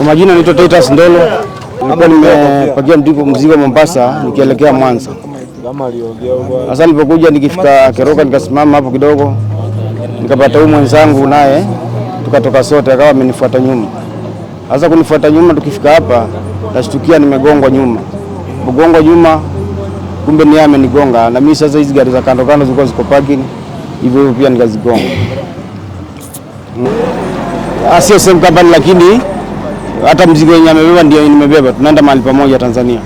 Kwa majina naitwa Titus Ndolo. Nilikuwa nimepakia mzigo Mombasa nikielekea Mwanza. Sasa nilipokuja nikifika Keroka nikasimama hapo kidogo. Nikapata huyu mwenzangu naye tukatoka sote akawa amenifuata nyuma. Sasa kunifuata nyuma tukifika hapa nashtukia nimegongwa nyuma. Mgongo nyuma kumbe ni yeye amenigonga na mimi sasa hizi gari za kando kando zilikuwa ziko parking hivyo pia nikazigonga. Sio same company lakini hata mzigo yenyewe amebeba ndio nimebeba. Tunaenda mahali pamoja Tanzania.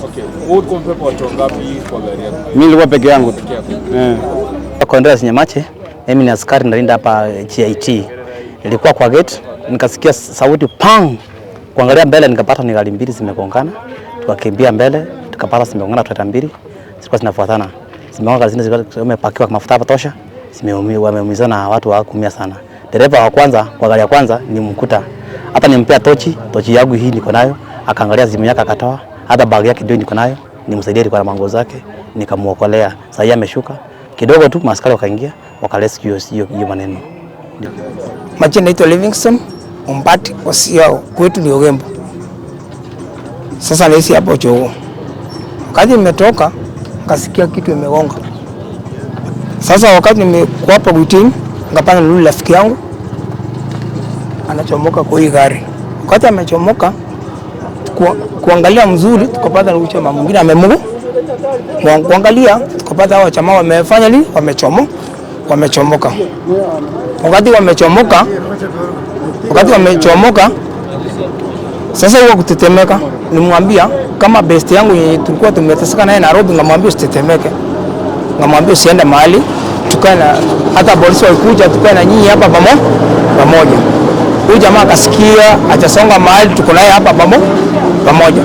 Okay. Wewe uko watu ngapi kwa gari yako? Mimi nilikuwa peke yangu tu. Kondoa Nyamache, mimi ni askari nalinda hapa GIT. Nilikuwa kwa gate, nikasikia sauti pang. Kuangalia mbele nikapata ni gari mbili zimegongana. Tukakimbia mbele, tukapata zimegongana Toyota mbili. Zilikuwa zinafuatana. Zimegongana zingine zimepakiwa kwa mafuta hapa tosha. Wameumizana watu hawakumia sana. Dereva wa kwanza kwa gari ya kwanza nimkuta. Hata nimpea tochi yangu hii niko nayo. Akaangalia simu yake akatoa. Hata bag yake ndio niko nayo. Nimsaidia kwa mango zake, nikamuokolea. Sasa yeye ameshuka. Kidogo tu maskari wakaingia, wakarescue hiyo maneno. Majina naitwa Livingston Umbati wasio kwetu ni Ogembo. Sasa naishi hapo Chogo. Wakati nimetoka nikasikia kitu imegonga. Sasa wakati nimekuwa hapo witini, ngapanga lulu rafiki yangu anachomoka kwa hii gari. Wakati amechomoka kuangalia mzuri tukapata ni chama mwingine amemugu. Kuangalia tukapata hao chama wamefanya nini? Wamechomoka. Wakati wamechomoka sasa huwa kutetemeka, nimwambia kama best yangu yenye tulikuwa tumeteseka naye Nairobi, ngamwambia usitetemeke. Ngamwambia usiende mahali, tukae na hata polisi walikuja tukae na nyinyi hapa pamoja. Huyu jamaa akasikia atasonga mahali tuko naye hapa pamoja.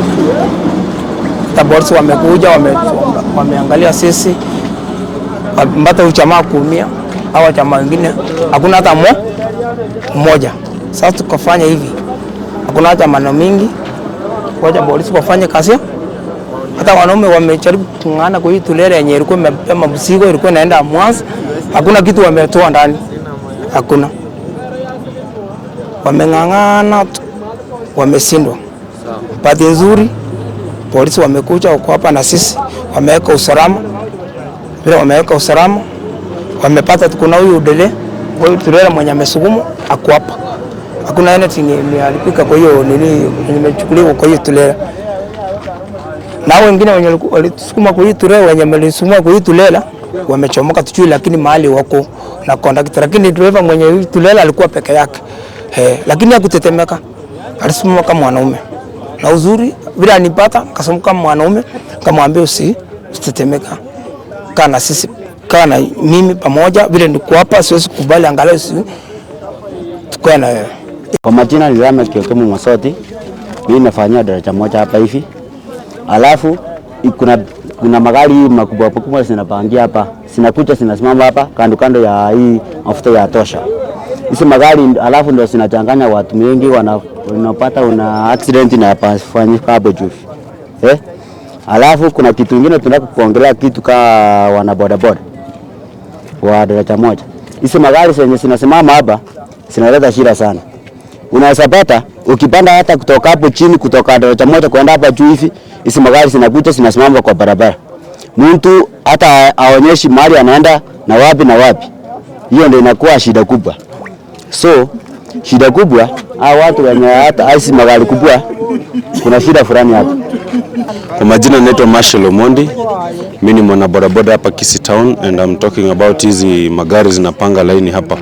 Hata polisi wamekuja wameangalia sisi mpaka huyu jamaa kuumia au jamaa wengine hakuna hata mmoja. Sasa tukafanya hivi. Hakuna hata maneno mingi. Wacha polisi wafanye kazi. Hata wanaume wamejaribu kung'ana kwa hii tulele yenye ilikuwa imebeba mzigo ilikuwa inaenda Mwanza. Hakuna kitu wametoa ndani. Hakuna. Wameng'ang'ana wameshindwa. Bahati nzuri polisi wamekuja wako hapa na sisi wameweka usalama. Bila wameweka usalama wamepata kuna huyu udele kwa hiyo tulele mwenye amesugumu ako hapa. Hakuna anything alipika kwa hiyo nimechukuliwa kwa hiyo tulele. Na wengine wenye walisukuma kwa hiyo tulele wenye walisukuma kwa hiyo tulele wamechomoka tujui lakini mahali wako na conductor lakini driver mwenye tulele alikuwa peke yake. Lakini hakutetemeka. Alisimama kama mwanaume. Na uzuri bila anipata kasimama kama mwanaume kamwambia usitetemeka. Kana sisi kana mimi pamoja vile niko hapa siwezi kubali angalau tukue na wewe. Kwa majina ni Rama Kiotomo Masoti. Mimi nafanyia daraja moja hapa hivi. Alafu kuna magari makubwa zinapangia hapa. Zinakuja zinasimama hapa kando ya hii mafuta ya tosha. Hizi magari alafu ndio zinachanganya watu wengi wanapata una accident na fanyika hapo juu. Alafu kuna kitu kingine tunataka kuongelea kitu kama wana bodaboda wa daraja moja. Hizi magari zenye zinasimama hapa zinaleta shida sana. Unaweza pata ukipanda hata kutoka hapo chini kutoka daraja moja kwenda hapa juu hivi, hizi magari zinakuja zinasimama kwa barabara. Mtu hata aonyeshi mahali anaenda na wapi. Hiyo ndio inakuwa shida kubwa. So shida kubwa hao watu wenye hata hizi magari kubwa kuna shida fulani hapa. Kwa majina naitwa Marshall Omondi. Mimi ni mwana bodaboda hapa Kisii Town and I'm talking about hizi magari zinapanga laini hapa.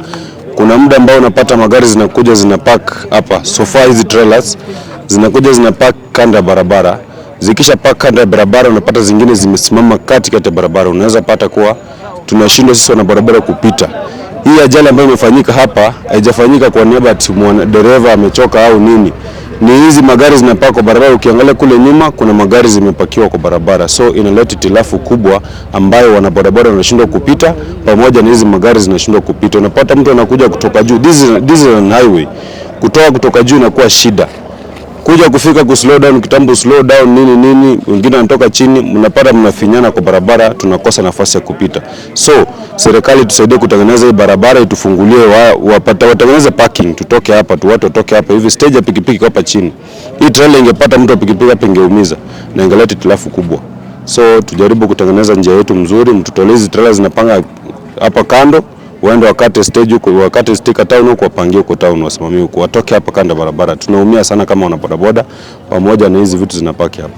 Kuna muda ambao unapata magari zinakuja zinapark hapa. So far hizi trailers zinakuja zinapark kando ya barabara. Zikisha park kando ya barabara unapata zingine zimesimama katikati ya barabara. Unaweza pata kuwa tunashindwa sisi wana bodaboda kupita. Hii ajali ambayo imefanyika hapa haijafanyika kwa niaba ya dereva amechoka au nini. Ni hizi magari zinapaka kwa barabara, ukiangalia kule nyuma kuna magari zimepakiwa kwa barabara. So inaleta tilafu kubwa ambayo wanabodaboda wanashindwa kupita pamoja na hizi magari zinashindwa kupita. Unapata mtu anakuja kutoka juu. This is an highway. Kutoka juu inakuwa shida. kuja kufika ku slow down kitambo, slow down nini, wengine wanatoka chini, mnapata mnafinyana kwa barabara, tunakosa nafasi ya kupita. So serikali tusaidie kutengeneza hii barabara, itufungulie, watengeneze parking, tutoke hapa, watu watoke hapa hivi, stage ya pikipiki hapa chini. Hii trailer ingepata mtu wa pikipiki hapa ingeumiza na ingeleta hitilafu kubwa. So tujaribu kutengeneza njia yetu mzuri, mtutolezi trailer zinapanga hapa kando, waende wakate stage huko, wakate sticker town huko, wapangie huko town, wasimamie huko, watoke hapa kando barabara. Tunaumia sana kama wana bodaboda pamoja na hizi vitu zinapaki hapa.